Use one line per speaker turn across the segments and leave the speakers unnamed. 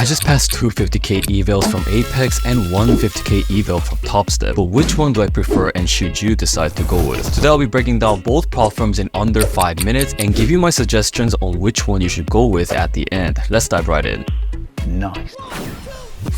I just passed two 50k evals from Apex and one 50k eval from Topstep, but which one do I prefer and should you decide to go with? Today I'll be breaking down both platforms in under 5 minutes and give you my suggestions on which one you should go with at the end. Let's dive right in.
Nice.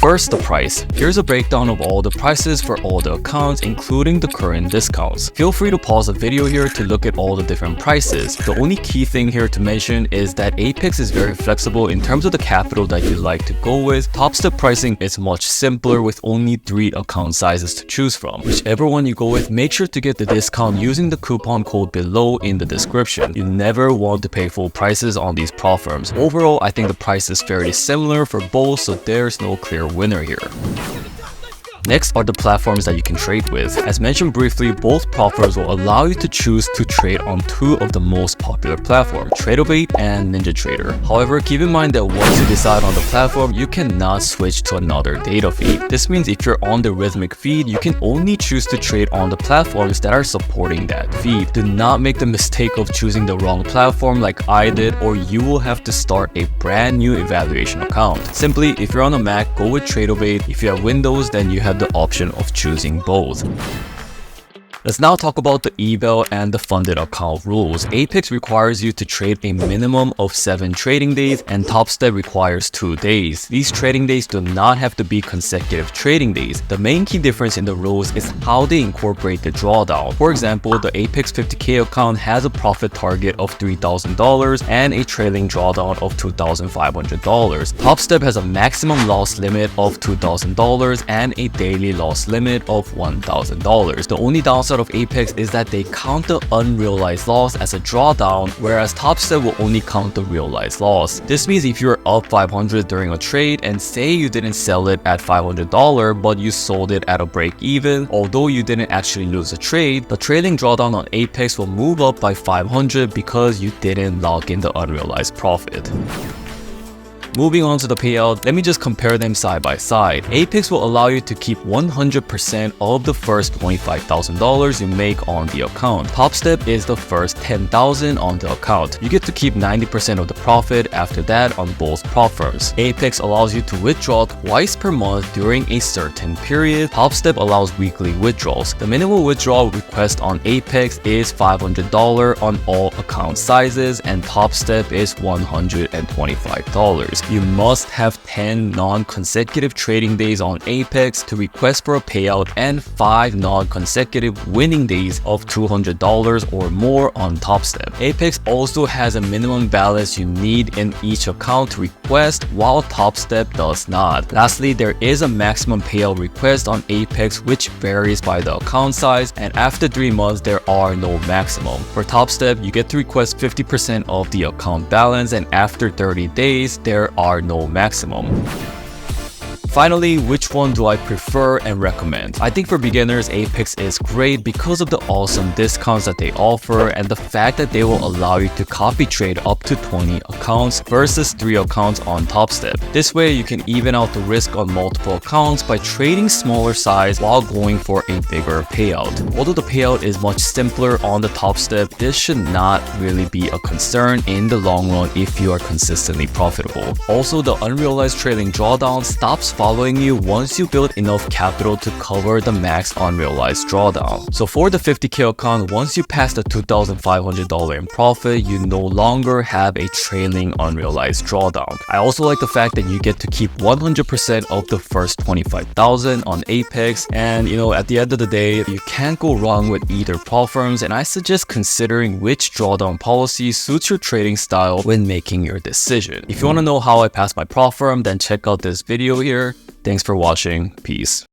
First, the price. Here's a breakdown of all the prices for all the accounts, including the current discounts. Feel free to pause the video here to look at all the different prices. The only key thing here to mention is that Apex is very flexible in terms of the capital that you like to go with. Topstep pricing is much simpler with only 3 account sizes to choose from. Whichever one you go with, make sure to get the discount using the coupon code below in the description. You never want to pay full prices on these platforms. Overall, I think the price is fairly similar for both, so there's no clear winner here. Next are the platforms that you can trade with. As mentioned briefly, both platforms will allow you to choose to trade on 2 of the most popular platforms, Tradeovate and NinjaTrader. However, keep in mind that once you decide on the platform, you cannot switch to another data feed. This means if you're on the Rhythmic feed, you can only choose to trade on the platforms that are supporting that feed. Do not make the mistake of choosing the wrong platform like I did, or you will have to start a brand new evaluation account. Simply, if you're on a Mac, go with Tradeovate. If you have Windows, then you have the option of choosing both. Let's now talk about the eval and the funded account rules. Apex requires you to trade a minimum of 7 trading days and Topstep requires 2 days. These trading days do not have to be consecutive trading days. The main key difference in the rules is how they incorporate the drawdown. For example, the Apex 50k account has a profit target of $3,000 and a trailing drawdown of $2,500. Topstep has a maximum loss limit of $2,000 and a daily loss limit of $1,000. The only downside of Apex is that they count the unrealized loss as a drawdown, whereas Topstep will only count the realized loss. This means if you're up 500 during a trade and say you didn't sell it at $500 but you sold it at a break even, although you didn't actually lose a trade, the trailing drawdown on Apex will move up by 500 because you didn't lock in the unrealized profit. Moving on to the payout, let me just compare them side by side. Apex will allow you to keep 100% of the first $25,000 you make on the account. Topstep is the first $10,000 on the account. You get to keep 90% of the profit after that on both platforms. Apex allows you to withdraw twice per month during a certain period. Topstep allows weekly withdrawals. The minimum withdrawal request on Apex is $500 on all account sizes and Topstep is $125. You must have 10 non-consecutive trading days on Apex to request for a payout and 5 non-consecutive winning days of $200 or more on Topstep. Apex also has a minimum balance you need in each account to request, while Topstep does not. Lastly, there is a maximum payout request on Apex which varies by the account size, and after 3 months there are no maximum. For Topstep, you get to request 50% of the account balance, and after 30 days there are no maximum. Finally, which one do I prefer and recommend? I think for beginners, Apex is great because of the awesome discounts that they offer and the fact that they will allow you to copy trade up to 20 accounts versus 3 accounts on Topstep. This way, you can even out the risk on multiple accounts by trading smaller size while going for a bigger payout. Although the payout is much simpler on the Topstep, this should not really be a concern in the long run if you are consistently profitable. Also, the unrealized trailing drawdown stops following you once you build enough capital to cover the max unrealized drawdown. So for the 50k account, once you pass the $2,500 in profit, you no longer have a trailing unrealized drawdown. I also like the fact that you get to keep 100% of the first $25,000 on Apex, and at the end of the day, you can't go wrong with either platforms, and I suggest considering which drawdown policy suits your trading style when making your decision. If you want to know how I pass my platform, then check out this video here. Thanks for watching. Peace.